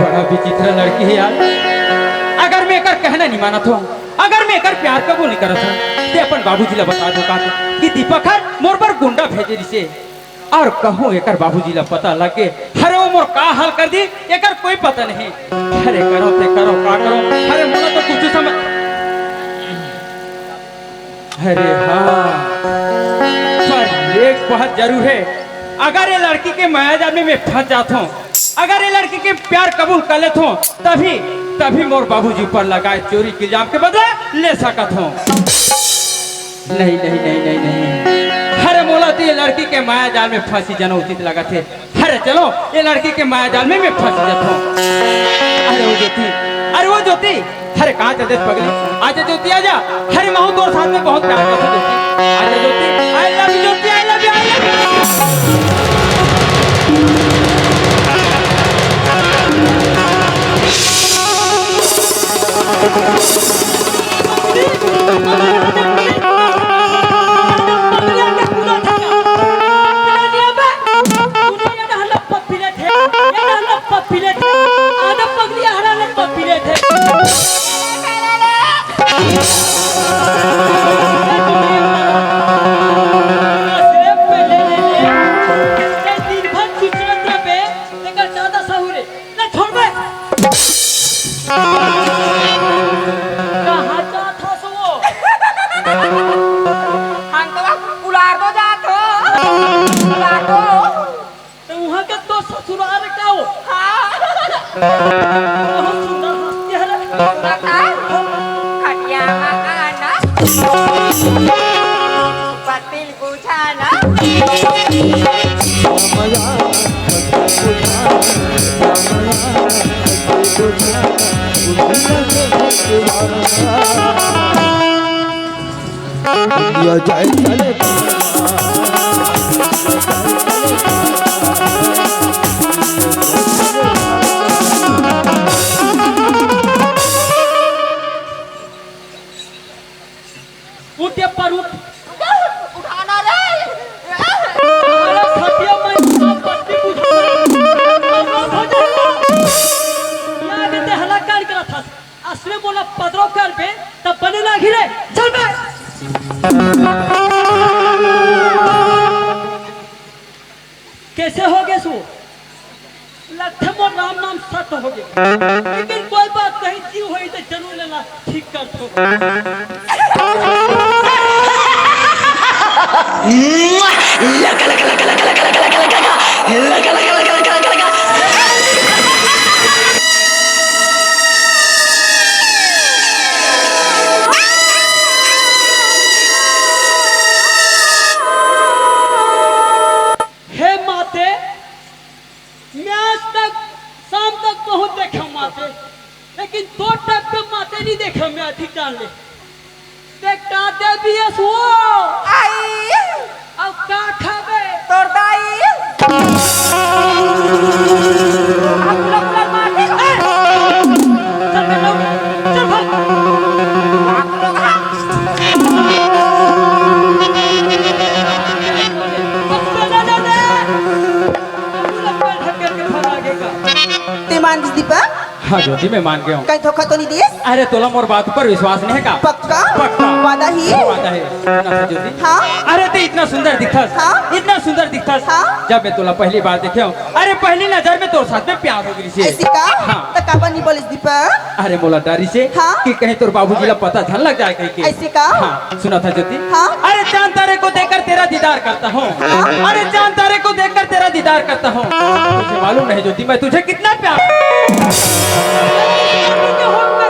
बड़ा विचित्र लड़की है यार। अगर मैं कर कहना नहीं मानत हो, अगर मैं कर प्यार कबूल नहीं करत हूँ, ते अपन बाबूजी ला बता दो का कि दीपक हर मोर पर गुंडा भेजे रिसे और कहूँ एकर बाबूजी ला पता लगे हरे वो मोर का हाल कर दी एकर कोई पता नहीं। अरे करो ते करो का करो, अरे मोला तो कुछ समझ। अरे हाँ, पर एक बात जरूर है, अगर ये लड़की के माया जाल में मैं फंस जाता हूँ, अगर ये लड़की के प्यार कबूल कर लेता हूँ, तभी तभी मोर बाबूजी ऊपर लगाए चोरी के इल्जाम के बदले ले सकता हूँ। नहीं नहीं नहीं नहीं नहीं, अरे मोला तो ये लड़की के माया जाल में फांसी जाना उचित लगा थे। अरे चलो ये लड़की के माया जाल में मैं फंस जाता हूँ। अरे वो ज्योति, अरे वो ज्योति, अरे कहाँ चलते पगली, आजा ज्योति आजा। अरे मैं हूँ तोर साथ में बहुत प्यार करता हूँ ज्योति, आजा Jyoti, I love you Jyoti, I love you, I love you. जय चले उठे पर उठाना रे खटिया में सब पट्टी बुझा हला कर करा था असली बोला पदरो कर पे तब बने ना घिरे चल बे। कैसे हो गए सो लगते मोर राम नाम सत्य हो गए, लेकिन कोई बात नहीं, जीव हुई तो जरूर लेना ठीक कर दो। हे माते, मैं आज तक शाम तक बहुत देखा माते, लेकिन दो टक पे माते नहीं देखा मैं अधिक जान ले। देखता दे भी सो आई अब का खाबे तोर दाई अकुला कुला मारते चल बे लो, चल भाग। दीपक हाँ ज्योति, मैं मान गया हूँ। कहीं धोखा तो नहीं दिए? अरे तोला मोर बात पर विश्वास नहीं है का? पक्का पक्का वादा ही वादा है। सुना था ज्योति? हाँ अरे ते इतना सुंदर दिखत, हाँ? इतना सुंदर दिखत, हाँ? जब मैं तोला पहली बार देखे हूँ, अरे पहली नजर में तोर साथ में प्यार हो गई से। ऐसी का? हाँ। तो काबा नहीं बोलिस दीपक? अरे मोला डरी से हाँ? कि कहीं तोर बाबूजी ला पता धन लग जाए कहीं के। ऐसी का? हाँ सुना था ज्योति? हाँ? अरे चांद तारे को देखकर तेरा दीदार करता हूँ, हाँ? अरे चांद तारे को देखकर तेरा दीदार करता हूँ। तुझे मालूम नहीं ज्योति मैं तुझे कितना प्यार।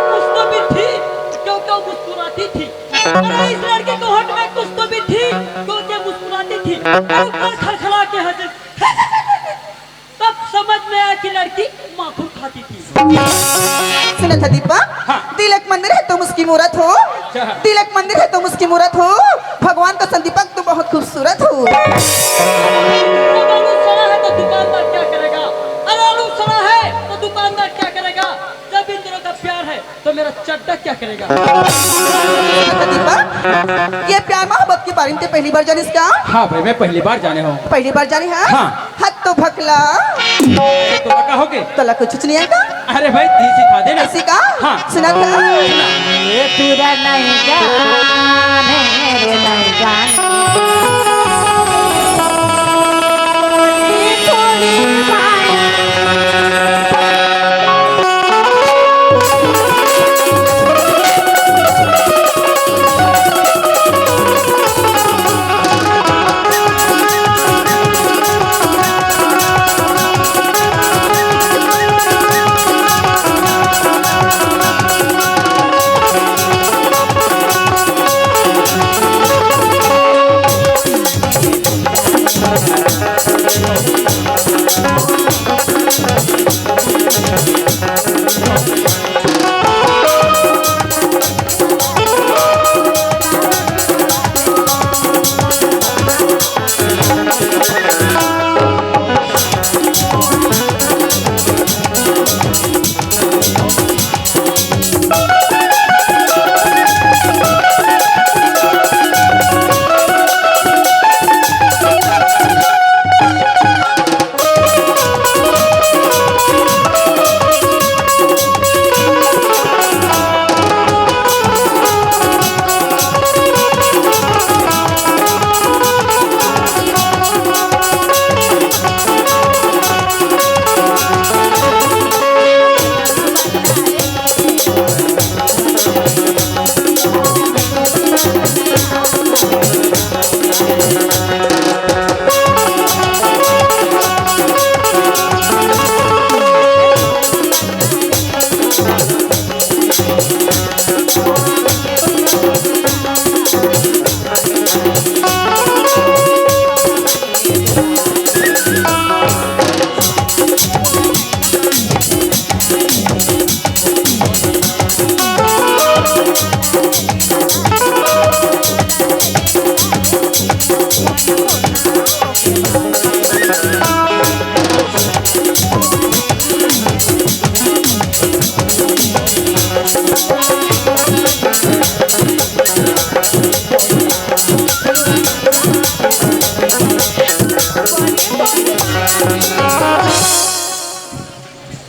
कुछ तो भी थी क्यों क्यों मुस्कुराती थी, अरे इस लड़के को होठ में कुछ तो भी थी क्यों क्या मुस्कुराती थी, ऊपर खड़खड़ा के हंसे। तब समझ में आया कि लड़की माखून खाती थी। सुना था दीपक? हाँ। तिलक मंदिर है तुम उसकी मूरत हो, तिलक मंदिर है तुम उसकी मूरत हो, भगवान का संदीपक तुम बहुत खूबसूरत हो। सुना है तो दुकानदार क्या करेगा, अरे सुना है तो दुकानदार क्या करेगा, जब इन दोनों का प्यार है तो मेरा चड्डा क्या करेगा। दीपक ये प्यार मोहब्बत के बारे में पहली बार जाने क्या? हाँ भाई मैं पहली बार जाने हूँ। पहली बार जाने हैं? हाँ। हद तो भकला तो कहोगे तला कुछ नहीं आएगा। अरे भाई ती सिखा दे ना। ऐसी का हाँ। सुना था ये तेरा नहीं जाने रे नहीं जाने ये थोड़ी माया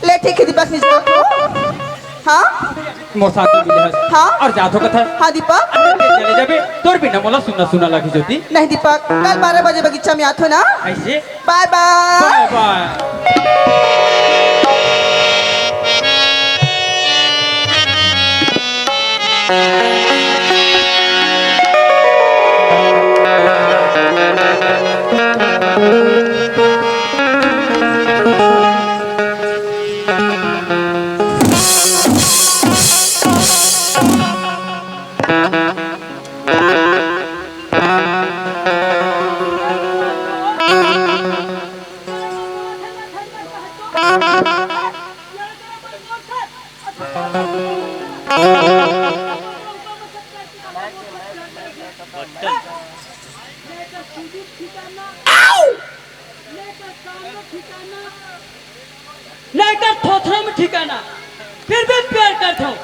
ले ठीक है दीपक निज हाँ मोर साथ में मिले हाँ। और जातो कथा हाँ दीपक चले जाबे तोर बिना मोला सुना सुना लगी ज्योति। नहीं दीपक कल 12 बजे बगीचा में आतो ना ऐसे बाय बाय बाय बाय। लेकर थोथरा में ठिकाना फिर भी प्यार करता हूँ।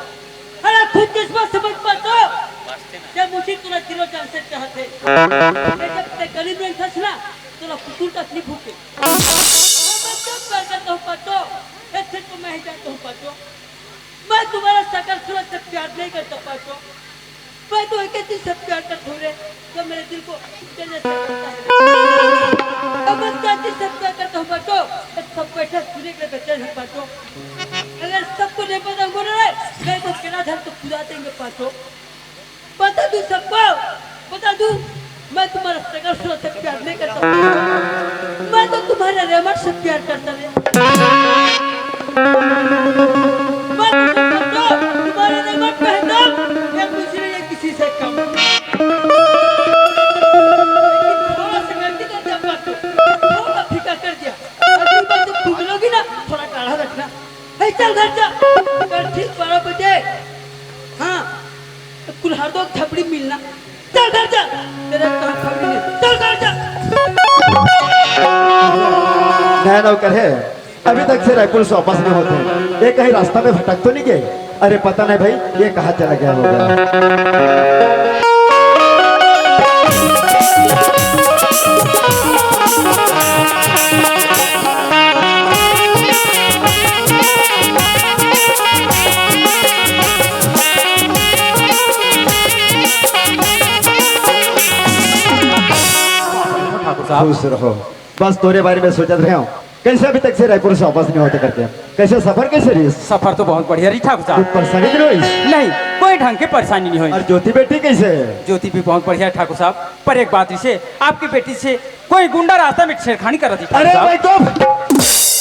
अरे खुद किस्मत समझ पाता जब मुझे तुला किलो जान से चाहते जब ते गरीब में फंस ना तुला कुकुर का अपनी भूखे मैं सब प्यार करता हूँ पातो ऐसे तो मैं ही जानता हूँ पातो मैं तुम्हारा सकल सूरत से प्यार नहीं करता पातो मैं तो एक चीज से प्यार करता हूँ रे जो मेरे दिल को जैसे करता है अब मैं क्या चीज से प्यार करता हूँ पातो सब बैठा सुने के बेचैन है पातो अगर सबको नहीं पता बोल रहे मैं तो केना धर तो खुदा देंगे पातो बता दूं सबको बता दूं मैं तुम्हारा सकल सूरत से प्यार नहीं करता मैं तो तुम्हारे रेमट से प्यार करता रे मैं तो तुम्हारे रेमट पहनता मैं दूसरे या किसी से कम लेकिन थोड़ा सा गलती कर दिया पातो थोड़ा फीका कर दिया अगली बार जब फूलोगी ना थोड़ा काढ़ा रखना है चल घर जा कल ठीक 12 बजे हाँ कुल्हाड़ दो थपड़ी मिलना चल घर जा तेरे कहाँ थपड़ी नहीं चल घर जा नया नौकर है अभी तक से रायपुर से वापस नहीं होते ये कहीं रास्ता में भटक तो नहीं गए। अरे पता नहीं भाई ये कहाँ चला गया होगा। साहब। खुश रहो। बस तोरे बारे में सोचत रहे हो कैसे अभी तक से रायपुर से वापस नहीं होते करके, कैसे सफर कैसे रही? सफर तो बहुत बढ़िया रही ठाकुर कुछ साहब। परेशानी नहीं हुई? नहीं, कोई ढंग की परेशानी नहीं हुई। और ज्योति बेटी कैसे है? ज्योति भी बहुत बढ़िया है ठाकुर साहब। पर एक बात इसे, आपकी बेटी से कोई गुंडा रास्ता में छेड़खानी कर रही अरे ठाकुर भाई साहब। तो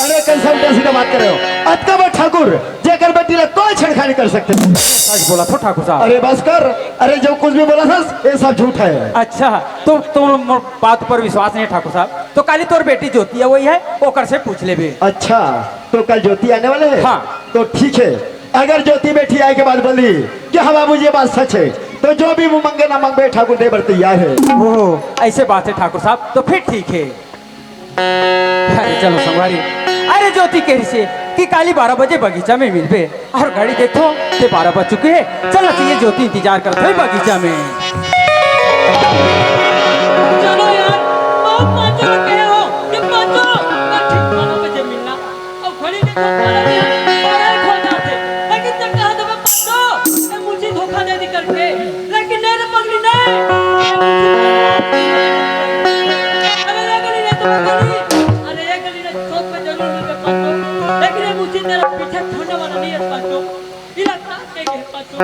अरे कैसे उल्टा सीधा बात कर रहे हो? अतका ठाकुर जेकर बेटी ला कोई छेड़खानी कर सकते हैं। सच बोला तो ठाकुर साहब। अरे बस कर, अरे जो कुछ भी बोला था ये सब झूठ है। अच्छा, तो तुम बात पर विश्वास नहीं है ठाकुर साहब, तो काली तोर बेटी ज्योति है वही है, ओकर से पूछ लेबे। अच्छा, तो कल ज्योति आने वाले हैं? हाँ। तो ठीक है, अगर ज्योति बेटी आए के बाद बोली कि हाँ बाबू ये बात सच है, तो जो भी मुंह मंगे ना मंगे ठाकुर देवर तैयार है। ओह, ऐसे बात है ठाकुर साहब, तो फिर ठीक है। अरे चलो संगवारी, अरे ज्योति कह रही से कि काली 12 बजे बगीचा में मिलबे, और घड़ी देखो ते 12 बज चुके हैं। चलो चाहिए ज्योति इंतजार करते है बगीचा में। चलो यार, बहुत पाँचों लगे हो, ये पाँचों ना ठीक 12 बजे मिलना, और घड़ी देखो 12 बजे 12 खो जाते, लेकिन तब कहा था मैं पाँचों, ये मुझे धोखा दे दी करके, लेकिन नहीं रे पगली नहीं, अरे ये गली ने सोच में जरूर मिलते पाँचों, लेकिन ये मुझे तेरा पीछे छोड़ने वाला नहीं है पाँचों, ये लगता है कि पाँचों।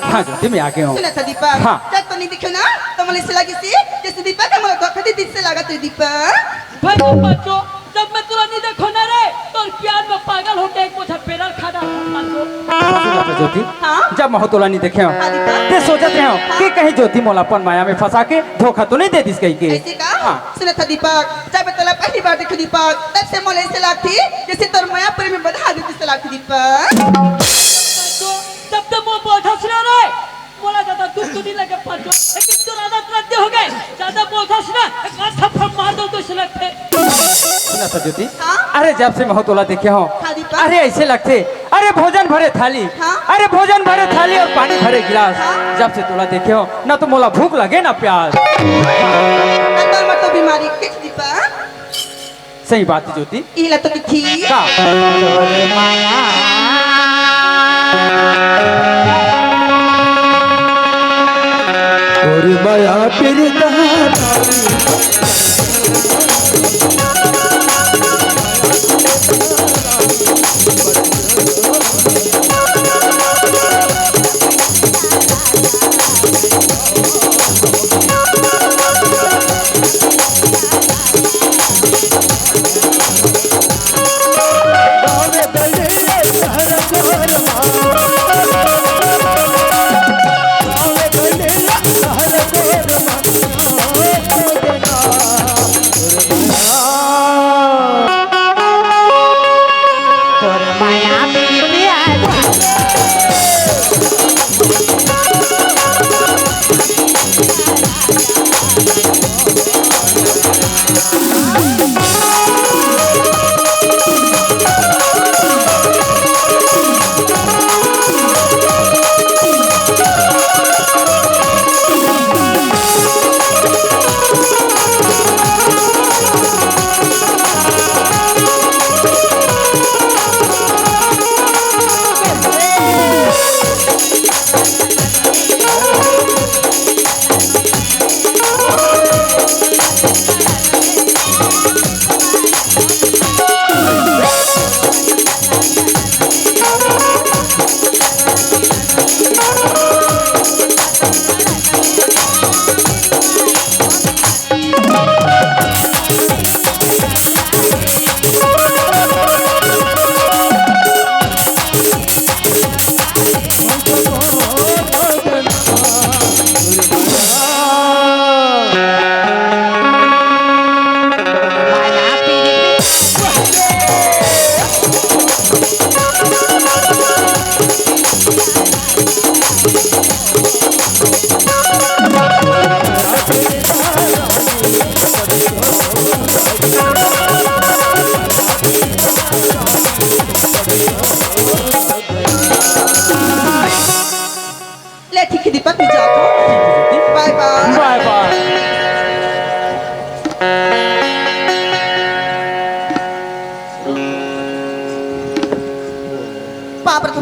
हाँ ज्योति मैं आ गया हूँ। सुना था दीपक, हाँ। जब तो नहीं दिखे ना तो मुझे ऐसे लगी सी जैसे दीपक है, मुझे धोखा दी दिल से लगा तू दीपक। भाई बच्चों, जब मैं तुरंत नहीं देखो ना रे, तो प्यार में पागल होके एक मुझे पेड़ा खाना बच्चों। ज्योति हाँ? जब महोतोला नहीं देखे हो हाँ, दीपक। ते सोचत रहे हो कि कहीं ज्योति मोलापन माया में फंसा के धोखा तो नहीं दे दिस कहीं के। ऐसे का? हाँ। सुना था दीपक, जब मैं तला पहली बार देखी दीपक, तब से मुझे ऐसे लगती जैसे तोर मायापुरी में बधा दी से लगती दीपक। बच्चों, तब तो वो बोझा सुना रे, बोला ज्यादा दुख तो नहीं लगे पाँचों, लेकिन तो राधा तुरंत हो गए, ज्यादा बोझा सुना, एक बार थप्पड़ मार दो तो सुलग थे। सुना था ज्योति, हाँ? अरे जब से महोतोला देखे हो हाँ, दीपक। अरे ऐसे लगते, अरे भोजन भरे थाली, हाँ? अरे भोजन भरे थाली और पानी भरे गिलास। हाँ? जब से तोला देखे हो ना तो मोला भूख लगे ना प्यास। अंदर में तो बीमारी किस दीपक? सही बात है ज्योति। इला तो थी। का और माया पिरता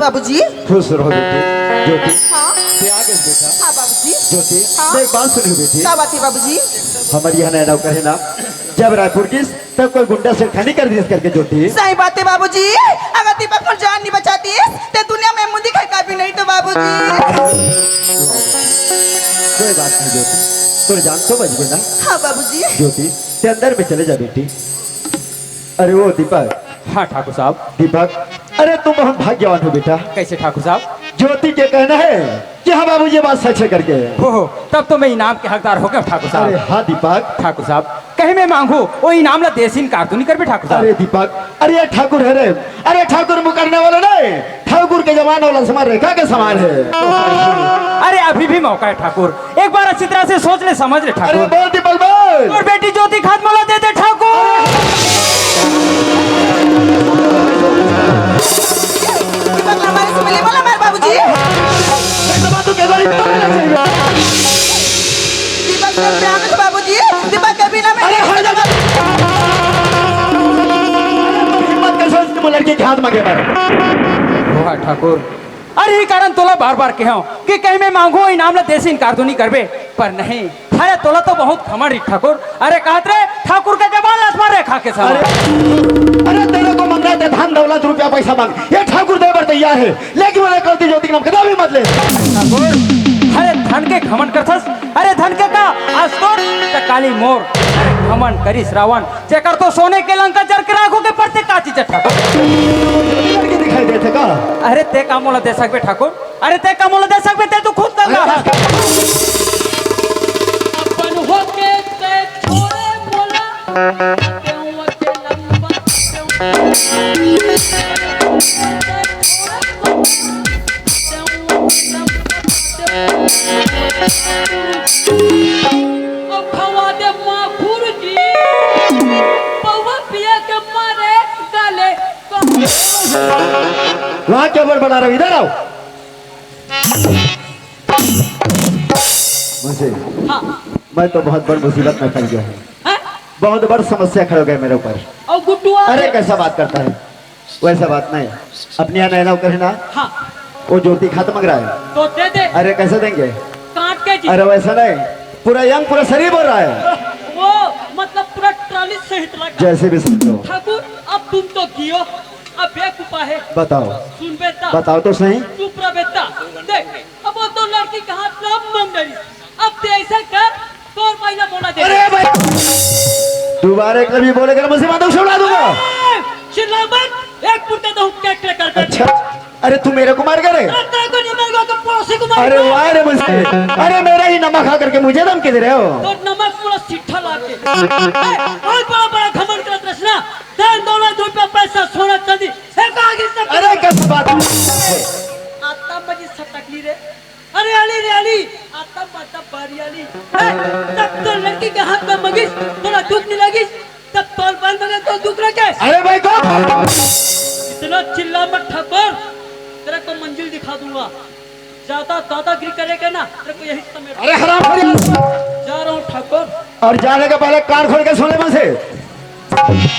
बाबूजी। खुश रहो बेटी। ज्योति हाँ ते आगे बेटा। हाँ बाबूजी। ज्योति हाँ। तो एक बात सुनियो बेटी। क्या बात है बाबूजी? हमारी यहाँ नैना कहे ना जब रायपुर की तब कोई गुंडा से खानी कर दी करके ज्योति। सही बात है बाबूजी। अगर दीपक पर जान नहीं बचाती तो दुनिया में मुंडी खड़का भी नहीं तो बाबूजी। कोई बात नहीं ज्योति, तो जान तो बच गई ना। हाँ बाबूजी। ज्योति ते अंदर में चले जा बेटी। अरे वो दीपक। हाँ ठाकुर साहब। दीपक अरे तुम बहुत भाग्यवान हो बेटा। कैसे ठाकुर साहब? ज्योति के कहना है कि हाँ बाबू ये बात सच है करके। हो तब तो मैं इनाम के हकदार हो गया ठाकुर अरे साहब। हाँ दीपक। ठाकुर साहब कहीं मैं मांगू वो इनाम ला देसीन कारतूनी कर भी ठाकुर अरे साहब। दीपक अरे ये ठाकुर है रे। अरे ठाकुर मुकरने वाला नहीं, ठाकुर के जमाने वाला समान रेखा के समान है। अरे अभी भी मौका है ठाकुर, एक बार अच्छी तरह से सोच ले समझ ले अरे ठाकुर। बोल दीपक बोल। और बेटी ज्योति खाद मोला दे दे ठाकुर। दीपक हमारे से मिले बोला हमारे बाबूजी। ऐसा बातों के बारे में बोलना चाहिए। दीपक से प्यार है बाबूजी। दीपक कभी ना अरे मैं हर जगह हिम्मत कैसे उसके वो लड़के के हाथ मांगे पर। वाह ठाकुर, अरे ये कारण तोला बार बार कहो कि कहीं मैं मांगू इनाम ला देसीन कारतूनी करबे, पर नहीं। अरे तोला तो बहुत खमड़ ही ठाकुर। अरे कहत रे ठाकुर के जबान आसमान रेखा के अरे समान। अरे तेरे को मांग रहा है धन दौलत रुपया पैसा मांग, ये ठाकुर देवर तैयार है, लेकिन मैंने कहती ज्योति के नाम कदा भी मत ले। ठाकुर अरे धन के घमंड करथस। अरे धन के का आज तो काली मोर। अरे घमंड करिस रावण जेकर तो सोने के लंका जर के राखो के पड़ते का चीज है ठाकुर। लड़के दिखाई देते का। अरे ते का मोला दे सकबे ठाकुर? अरे ते का मोला दे सकबे? ते तू खुद कर अपन होके ते छोड़े बोला तेऊ के लंबा अब खवा दे माखुर जी पौवा पिया के मारे गाले वहाँ क्या बड़ा रहा, इधर आओ। मुझे हाँ मैं तो बहुत बड़ी मुसीबत में फंस गया हूँ। हैं? बहुत बड़ी समस्या खड़े हो गए मेरे ऊपर। और गुड्डुआ अरे कैसा बात करता है, वैसा बात नहीं। अपनी यहाँ नैना करे ना, हाँ वो ज्योति खाद मांग रहा है। तो दे दे अरे कैसे देंगे? काट के जी अरे वैसा नहीं, पूरा यंग पूरा शरीर बोल रहा है। वो मतलब पूरा ट्रॉली सहित लगा। जैसे भी समझो। ठाकुर अब तुम तो गियो, अब बेवकूफा है। बताओ सुन बेटा, बताओ तो सही। चुप रह बेटा। देख अब वो तो लड़की का हाथ सब मांग रही, अब ते ऐसा कर तो महीना बोला दे। अरे भाई दोबारा कभी बोलेगा मुझे माधव छोड़ा दूंगा। ए, चिल्ला मत, एक पुट्टे तो कैक कर। अच्छा अरे तू मेरे को मार करे? तेरे को नहीं मारेगा तो पड़ोसी को अरे मारेगा। वाह रे मुझे, अरे मेरा ही नमक खा करके मुझे धमकी दे रहे हो। तो नमक पूरा सिट्ठा लाके और बड़ा बड़ा घमंड करत रचना, धन दौलत रुपया पैसा सोना चांदी एक आगे से। अरे कैसी बात है? आता मजी सटकली रे, अरे अली रे अली, आता माता बारी अली। तब तो लड़की के हाथ में मगिस थोड़ा दुख नहीं लगी, तब तोल बंद मगे तो दुख रखे। अरे भाई को इतना चिल्ला मत ठाकुर, तेरे को मंजिल दिखा दूंगा। ज्यादा दादागिरी करेगा ना तेरे को यही समय। अरे हराम जा रहा हूँ ठाकुर। और जाने के पहले कान खोल के सुने मुझसे,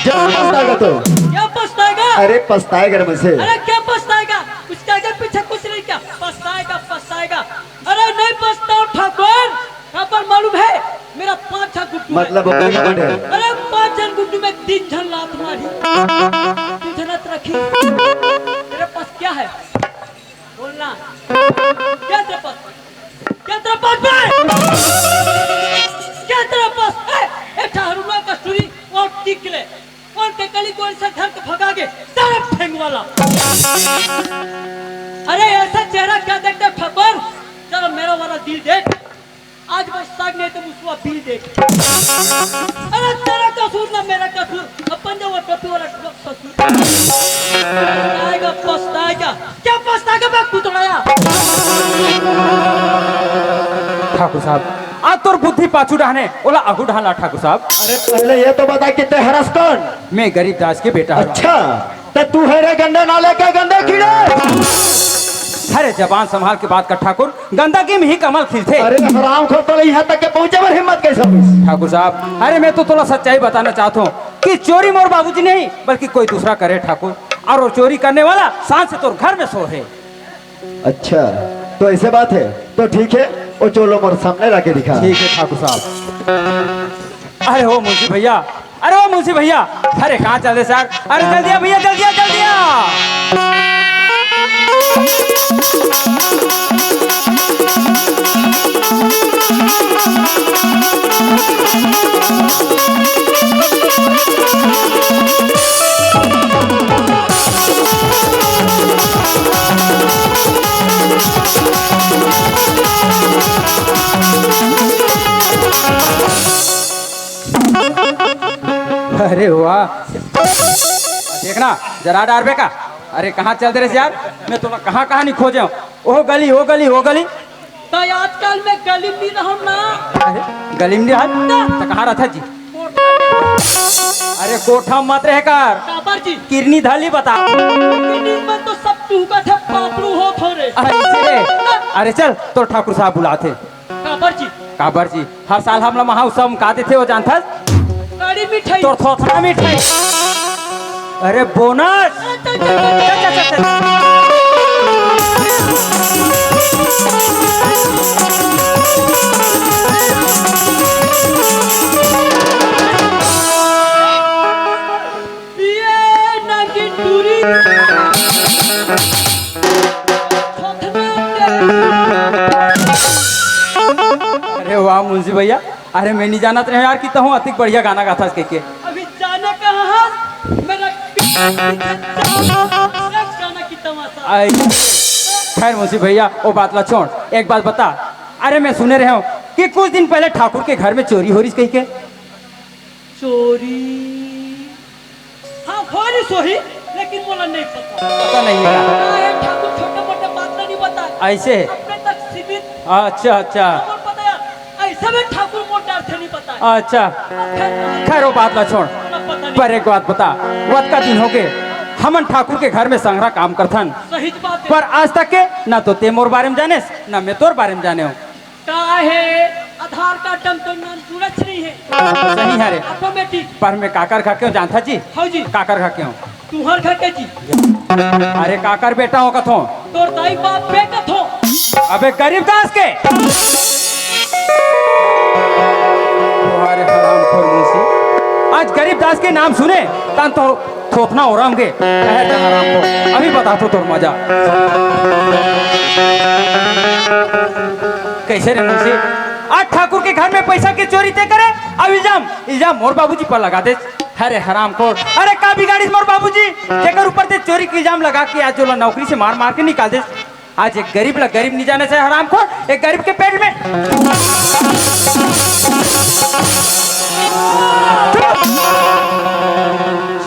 जब पछताएगा तो। क्या पछताएगा? अरे पछताएगा मुझसे। अरे क्या पछताएगा? उसके आगे पीछे कुछ नहीं, क्या पछताएगा? पछताएगा? अरे नहीं पछताओ ठाकुर। ठाकुर मालूम है मेरा 5 छह गुड्डू है। मतलब वो क्या है? अरे 5 जन गुड्डू में 3 जन लात मारी, 2 जनत रखी। तेरे पास क्या है बोलना? क्या तेरे पास? क्या तेरे पास है? क्या तेरे पास? एक ठहरुआ कस्तूरी और टिकले और के कली गोल से घर को भगा के सारा फेंक वाला। अरे ऐसा चेहरा क्या देखते ठाकुर? चलो मेरा वाला दिल देख, आज बस साग नहीं तो मुझको बिल देख। अरे तेरा कसूर ना मेरा कसूर, अपन जो वो टोपी वाला कसूर। पछताएगा पछताएगा, क्या पछताएगा? मैं कुतराया। ठाकुर साहब आज तोर बुद्धि पाछू डाहने ओला आगू ढाला ठाकुर साहब। अरे पहले ये तो बता कि ते हरस कौन? मैं गरीब दास के बेटा हूँ। अच्छा तो तू है रे गंदे नाले के गंदे कीड़े। अरे जबान संभाल के बात कर ठाकुर, गंदगी में ही कमल खिलते। अरे हराम खोर तो यहाँ तक के पहुंचे पर हिम्मत कैसे हुई? ठाकुर साहब अरे मैं तो थोड़ा सच्चाई बताना चाहता हूँ कि चोरी मोर बाबूजी नहीं बल्कि कोई दूसरा करे ठाकुर, और वो चोरी करने वाला सांझ से तो घर में सो है। अच्छा, तो ऐसे बात है, तो ठीक है, वो चोलो मोर सामने रखे दिखा। ठीक है ठाकुर साहब। अरे ओ मुंशी भैया, अरे ओ मुंशी भैया, अरे कहाँ चल रहे सर? अरे जल्दी आ भैया, जल्दी आ, जल्दी आ। अरे वाह, देखना जरा डारबे का। अरे कहाँ चल रहे यार? मैं तुम्हें कहाँ कहाँ नहीं खोजे हूँ। ओ गली, ओ गली, ओ गली। तो आजकल मैं गली में रहूं ना। अरे गली में हाथ तो कहाँ रहा जी? अरे कोठा मत रह कर, काबर जी किरनी धाली बता। किन्हीं में तो सब टूका थे, पापड़ू हो थोड़े। अरे चल, तो ठाकुर साहब बुलाते। काबर जी काबर जी, हर साल हम लोग महोत्सव में कहते थे, वो जानता गाड़ी मिठाई। तो थोथना मिठाई। अरे बोनस। चल, चल, चल, चल। ये नागिन दूरी। अरे वाह मुंशी भैया, अरे मैं नहीं जानत रहे यार कि तहु अति बढ़िया गाना गाता है के। अभी जाने कहाँ है? मेरा गाना की तमाशा। आई खैर मुंशी भैया, वो बात ला छोड़, एक बात बता। अरे मैं सुने रहे हूँ कि कुछ दिन पहले ठाकुर के घर में चोरी हो रही कही के। चोरी? हाँ खोरी सोही, लेकिन बोला नहीं पता। पता नहीं है है ठाकुर छोटे मोटे बात नहीं बता। ऐसे? अपने तक सीमित। अच्छा अच्छा और पता है, ऐसे में ठाकुर मोटे अर्थ नहीं पता। अच्छा, खैर वो बात ला छोड़। पता नहीं। पर एक बात बता, वत का दिन हो गए हमन ठाकुर के घर में संग्रह काम करथन, सही बात है। पर आज तक के ना तो ते मोर बारे में जाने ना मैं तोर बारे में जाने हूँ। का है आधार कार्ड टम तो नाम सूरज नहीं है। सही है रे, ऑटोमेटिक। पर मैं काकर खा क्यों जानता जी? हाँ जी। काकर खा क्यों? तुहर घर के जी। अरे काकर बेटा हो कथो। तोर दाई बाप बेटा थो। अबे गरीबदास के। अरे हरामखोर मुंशी, आज गरीबदास के नाम सुने तन तो थोथना हो रहा होंगे। हरामखोर, अभी बता तो तोर मजा कैसे रे मुंशी? आज ठाकुर के घर में पैसा की चोरी ते करे, अब इल्जाम मोर बाबूजी पर लगा दे। अरे हरामखोर, अरे का बिगाड़ीस मोर बाबूजी जेकर ऊपर ते चोरी के इल्जाम लगा के आज जो नौकरी से मार मार के निकाल दे। आज एक गरीब नहीं जाने से हरामखोर, एक गरीब के पेट में।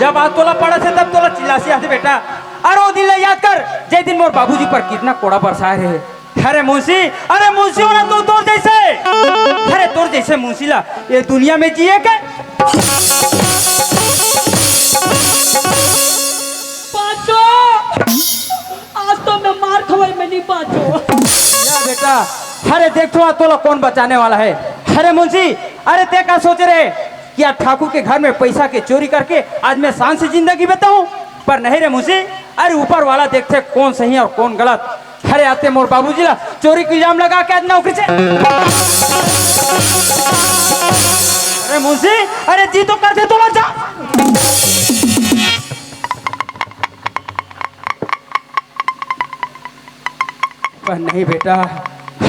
जब आज तोला पड़ा से तब तोला चिल्लासी आते बेटा। अरे वो दिन ला याद कर, जे दिन मोर बाबूजी पर कितना कोड़ा बरसाए रहे। अरे मुंशी, अरे मुंशी होना तो तोर जैसे, अरे तोर जैसे मुंशी ला ये दुनिया में जिए के। पाँचो, आज तो मैं मार खवाई में नहीं पाँचो। या बेटा, अरे देख तो तोला कौन बचाने वाला है। अरे मुंशी, अरे ते क्या सोच रहे कि आज ठाकुर के घर में पैसा के चोरी करके आज मैं शान से जिंदगी बिताऊं? पर नहीं रे मुंशी, अरे ऊपर वाला देखते कौन सही और कौन गलत। अरे आते मोर बाबूजी ला चोरी का इल्जाम लगा के आज नौकरी से। अरे मुंशी, अरे जी तो कर दे तो जा। पर नहीं बेटा,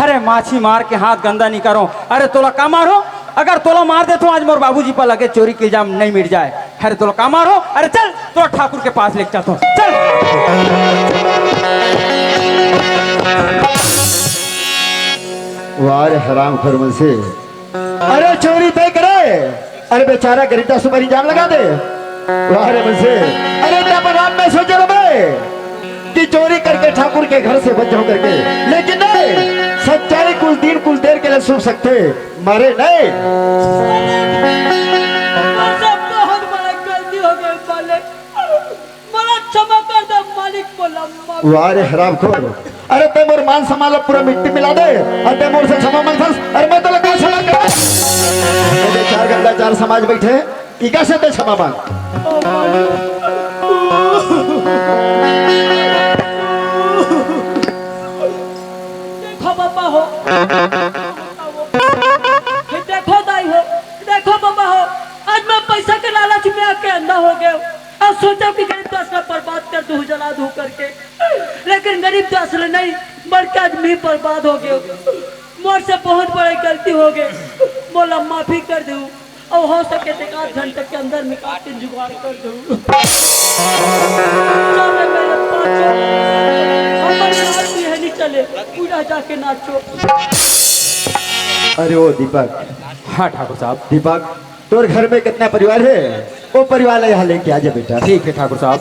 अरे माछी मार के हाथ गंदा नहीं करो। अरे तोला का मारो, अगर तोला मार दे तो आज मोर बाबूजी पर लगे चोरी के इल्जाम नहीं मिट जाए। अरे तोला का मारो, अरे चल तो ठाकुर के पास लेके चलता हूँ, चल। वाह रे हरामखोर मुंशी, अरे चोरी तय करे, अरे बेचारा गरीबदास पर इल्जाम लगा दे। वाह रे मुंशी, अरे क्या पर मैं सोच रहा कि चोरी करके ठाकुर के घर से बच जाऊं करके, लेकिन नहीं, सच्चाई कुछ दिन कुछ देर के लिए सुन सकते, मरे नहीं। बहुत बड़ा गलती हो गई मालिक, बड़ा क्षमा कर दे मालिक को लम्बा। वाह रे हरामखोर, अरे ते मोर मान सम्मान पूरा मिट्टी मिला दे और ते मोर से क्षमा मांगस। अरे मैं तो लगा क्षमा कर, मेरे चार गंदा चार समाज बैठे, इका से ते क्षमा मांग। देखो दाई हो, देखो बाबा हो, आज मैं पैसा के लालच में आके अंधा हो गया हूँ। अब सोचा कि गरीब दास का बर्बाद कर दूं, जला दूं करके, लेकिन गरीब दास ने नहीं, बल्कि आज मैं बर्बाद हो गया। मोर से बहुत बड़ी गलती हो गई, बोला माफी कर दूं और हो सके तो 1 घंटे के अंदर में काटे जुगाड़ कर दूं। चले मेरे पाँचों, हमारे हाथ में है नहीं, चले पूरा जाके नाचो। अरे ओ दीपक, हाँ ठाकुर साहब। दीपक तोर घर में कितना परिवार है? वो परिवार यहाँ लेके आ जा बेटा। ठीक है ठाकुर साहब।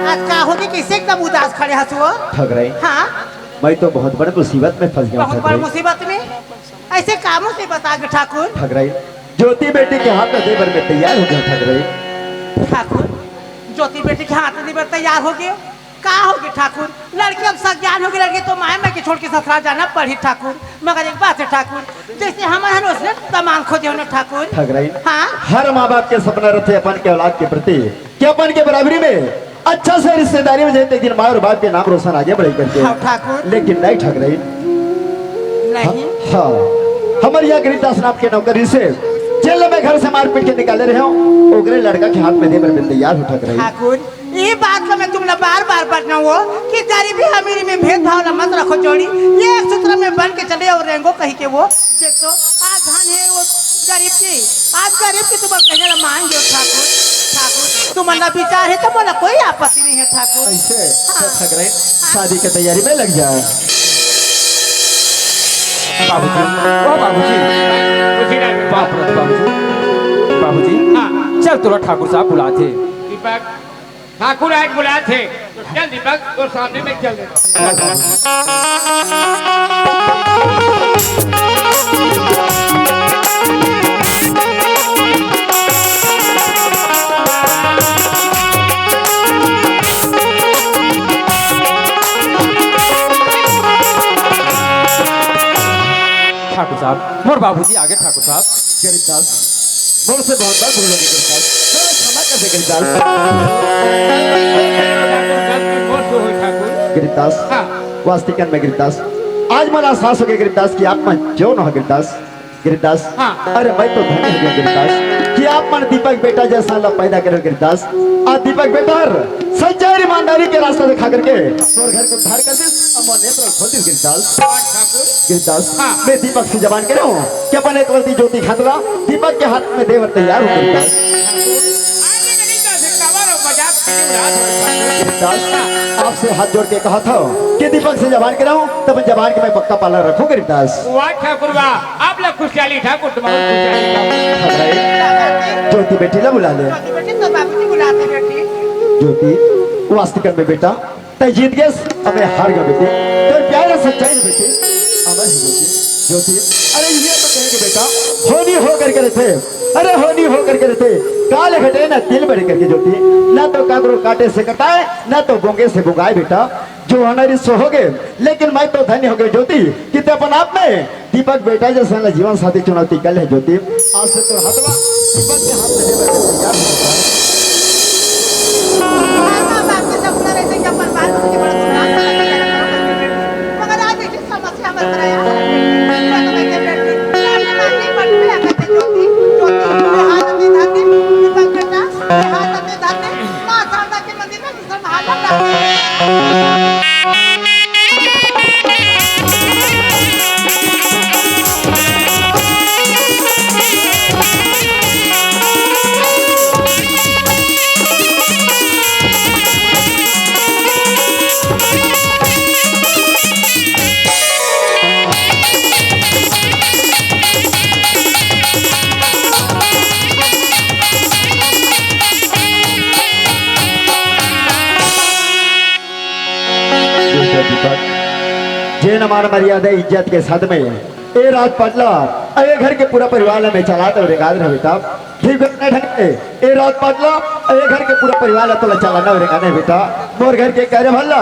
आज का होगी कैसे एकदम उदास खड़े हंसुओ? ठग रही, हाँ, मैं तो बहुत बड़ी मुसीबत में फंस गया। बहुत ठग बड़ी रही, मुसीबत में ऐसे कामों से बता के ठाकुर। ठग रही, ज्योति बेटी के हाथ में देवर में तैयार हो गया। ठग रही, ठाकुर ज्योति बेटी के हाथ में तैयार हो गए, का होगी ठाकुर? लड़की अब सज्ञान होगी, लड़की तो माए मैं के छोड़ के ससुराल जाना पड़ी ठाकुर। मगर एक बात है ठाकुर, जैसे हमारे उसने तमाम खोजे होने ठाकुर। ठग रही, हाँ, हर माँ बाप के सपना रहते अपन के औलाद के प्रति कि अपन के बराबरी में अच्छा से रिश्तेदारी में जाते, दिन माँ और बाप के नाम रोशन आगे बढ़े करके। हाँ ठाकुर, लेकिन नहीं ठग रही। नहीं हाँ, हमारे यहाँ गरीबदास नाम के नौकरी से जेल में घर से मार पीट के निकाले रहे हो, ओकरे लड़का के हाथ में देवर में तैयार हो। ठग रही, ठाकुर ये बात को मैं तुमने बार बार बताना हो कि गरीबी अमीरी में भेदभाव न मत रखो जोड़ी, ये एक सूत्र में बन के चले और रेंगो कहीं के वो देखो आज धन है वो गरीब की, आज गरीब की तुम कहने ला मान गए ठाकुर। ठाकुर तुम्हारा विचार है तो बोला कोई आपत्ति नहीं है ठाकुर। ऐसे तो ठग रही, शादी की तैयारी में लग जाए। बाबूजी, ओ बाबूजी, बाप रे बाबूजी, बाबूजी, हाँ चल तोरा ठाकुर साहब बुलाते। दीपक ठाकुर आज बुलाए थे, तो चल दीपक तो सामने में चल दे। ठाकुर साहब, मोर बाबूजी आगे। ठाकुर साहब, गरीबदास मोर से बहुत बार भूल हो गई। गरीबदास मैं क्षमा कर दे। गरीबदास, गरीबदास हाँ। वास्तविकन में गरीबदास आज मला एहसास हो गया गरीबदास कि आप मन जो न हो गरीबदास। गरीबदास, हाँ। अरे मैं तो धन्य हो गया गरीबदास कि आप मन दीपक बेटा जैसा ला पैदा करो। गरीबदास आज दीपक बेटा सच्चाई और ईमानदारी के रास्ता दिखा करके और घर को उद्धार कर दे, अमर नेत्र खोल दे। गरीबदास, गरीबदास हाँ। मैं दीपक से जबान कर रहा हूँ कि अपन एक वर्ती ज्योति खातला दीपक के हाथ में देवर तैयार हो। गरीबदास, गरीबदास आपसे हाथ जोड़ के कहा था कि दीपक से जबान कर रहा हूँ, तब जबान के मैं पक्का पालन रखूं। गरीबदास, वाह ठाकुर वाह, आप लोग खुशहाली ठाकुर, तुम्हारी खुशहाली। ज्योति बेटी ला बुला ले। ज्योति बेटी तो बाबूजी बुलाते बेटी। ज्योति वास्तविक में बेटा तय जीत गए, अब मैं हार गया बेटी। तो प्यार और सच्चाई में बेटी अमर ही ज्योति। ज्योति अरे ये तो कहेंगे बेटा होनी हो करके रहते, अरे होनी हो करके रहते, काले घटे ना तिल बड़े करके। ज्योति ना तो काकरो काटे से कटाए, ना तो बोंगे से बुगाए बेटा, जो हमारी सो हो गए। लेकिन मैं तो धन्य हो गए ज्योति कि ते अपन आप में दीपक बेटा जैसा जीवन साथी चुनौती कल है। ज्योति आज से तो हाथवा दीपक के हाथ में देवर के तैयार हो गया। माँ बाप के सपना रहते कि अपन बाल बच्चे बड़ा धूमधाम से लगे जाना करो, मगर आज ऐसी समस्या मत कराया। मैं तो कहते बेटी लाने मांगी पट में आकर के ज्योति ज्योति मेरे हाथ में धाने दीपक बेटा मेरे हाथ में धाने माँ शारदा के मंदिर में किसान महालम डालते। जैन हमारा मर्यादा इज्जत के साथ में ए रात पटला अये घर के पूरा परिवार में चलाते और गाद रहे बेटा। ठीक है ढंग से ए रात पटला अये घर के पूरा परिवार तो चलाना और गाने बेटा। मोर घर के कह रहे भल्ला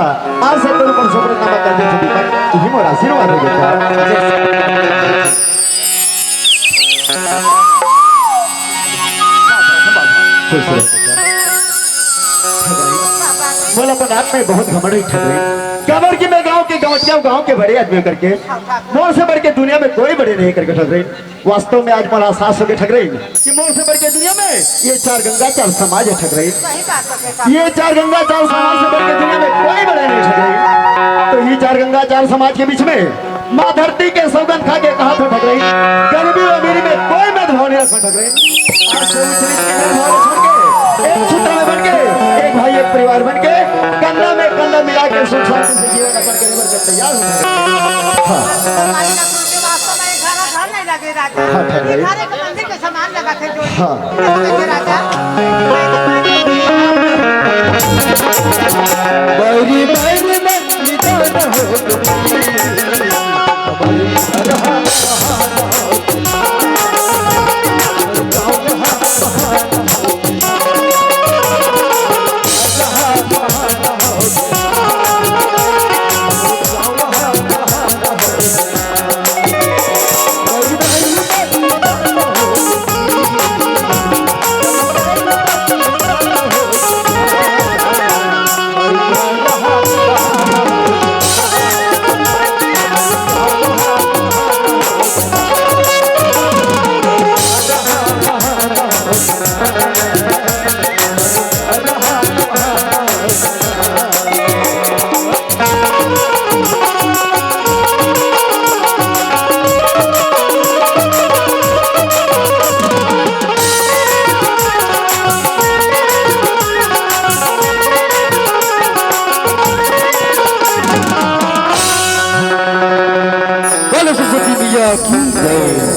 आज से तो पर सोबर नाम कर दे दीपक ही मोर आशीर्वाद है बेटा। खुश रहो बेटा। बोला अपन आप में बहुत घमंड ही ठग रहे कबर की मैं गांव के बड़े आदमी करके मोर से बढ़ के दुनिया में कोई बड़े नहीं करके ठग रहे वास्तव में आज मला एहसास होकर ठग रही कि मोर से बढ़ के दुनिया में ये चार गंगा चार समाज है ठग रही सही बात है काका। ये चार गंगा चार समाज से बढ़ के दुनिया में कोई बड़े नहीं ठग रही तो ये चार गंगा चार समाज के बीच में माँ धरती के सौगंध खा के कहा था ठग रही गरीबी और अमीरी में कोई भेदभाव नहीं रखा ठग रही आज कोई चीज के भेदभाव छोड़ के एक सूत्र में बन के एक भाई एक परिवार बन के कंधा में कंधा मिला के सुख शांति से जीवन अपन के जीवन के तैयार हो हाँ हमारी नसुल के वास्तव में एक घर नहीं लगे राजा। हाँ, ठहर गई। घर एक मंदिर के समान लगा थे जो हाँ। लगे राजा। बैरी बैरी में निदान हो बोलो सरस्वती मैया की जय।